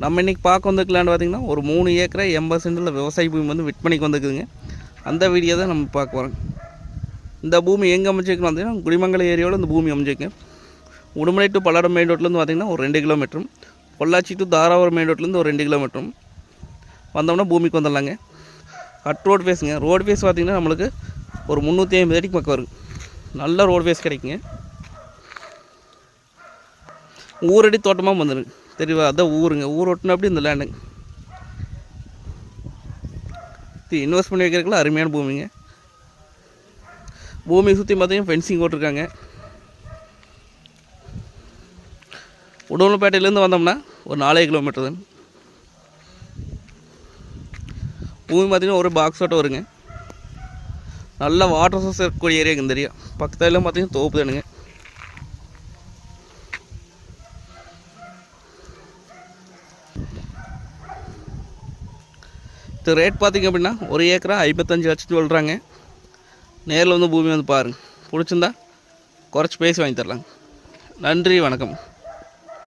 நம்ம இன்றைக்கி பார்க்க வந்துக்கலான்னு பார்த்திங்கன்னா ஒரு 3 ஏக்கரை 80 சென்டில் விவசாய பூமி வந்து விற்பனைக்கு வந்துக்குதுங்க. அந்த வீடியோ தான் நம்ம பார்க்க போகிறோம். இந்த பூமி எங்கே அமைச்சிருக்குன்னு பார்த்திங்கன்னா குடிமங்கலம் ஏரியாவில் இந்த பூமி அமைச்சிருக்கு. உடுமலை டு பல்லடம் மெயின் ரோட்லேருந்து பார்த்திங்கன்னா ஒரு 2 கிலோமீட்டரும், பொள்ளாச்சி டு தாராபுரம் மெயின் ரோட்லேருந்து ஒரு 2 கிலோமீட்டரும் வந்தோம்னா பூமிக்கு வந்துடலாங்க. கட் ரோடு ஃபேஸுங்க. ரோடு ஃபேஸ் பார்த்திங்கன்னா நம்மளுக்கு ஒரு 350 அடிக்கு பக்கம் வரும். நல்ல ரோடு ஃபேஸ் கிடைக்குங்க. ஊரடி தோட்டமாக வந்துடுங்க. தெரியுவா, அதான் ஊருங்க. ஊர் ஒட்டினா அப்படி இந்த லேண்டுங்க. இது இன்வெஸ்ட் பண்ணி வைக்கிறதுக்குள்ள அருமையான பூமிங்க. பூமியை சுற்றி பார்த்தீங்கன்னா ஃபென்சிங் போட்டிருக்காங்க. உடுமலைப்பேட்டையிலேருந்து வந்தோம்னா ஒரு 4 கிலோமீட்டர் தான். பூமி பார்த்திங்கன்னா ஒரு பாக்ஸ் ஓட்ட வருங்க. நல்ல வாட்டர் சோர்ஸ் இருக்கக்கூடிய ஏரியா இந்த ஏரியா. பக்கத்தில் பார்த்திங்கன்னா தோப்பு தானுங்க. இது ரேட் பார்த்திங்க அப்படின்னா ஒரு ஏக்கரா 55 லட்சத்து சொல்கிறாங்க. நேரில் வந்து பூமி வந்து பாருங்கள். பிடிச்சிருந்தா குறைச்சி பேசி வாங்கி தரலாங்க. நன்றி, வணக்கம்.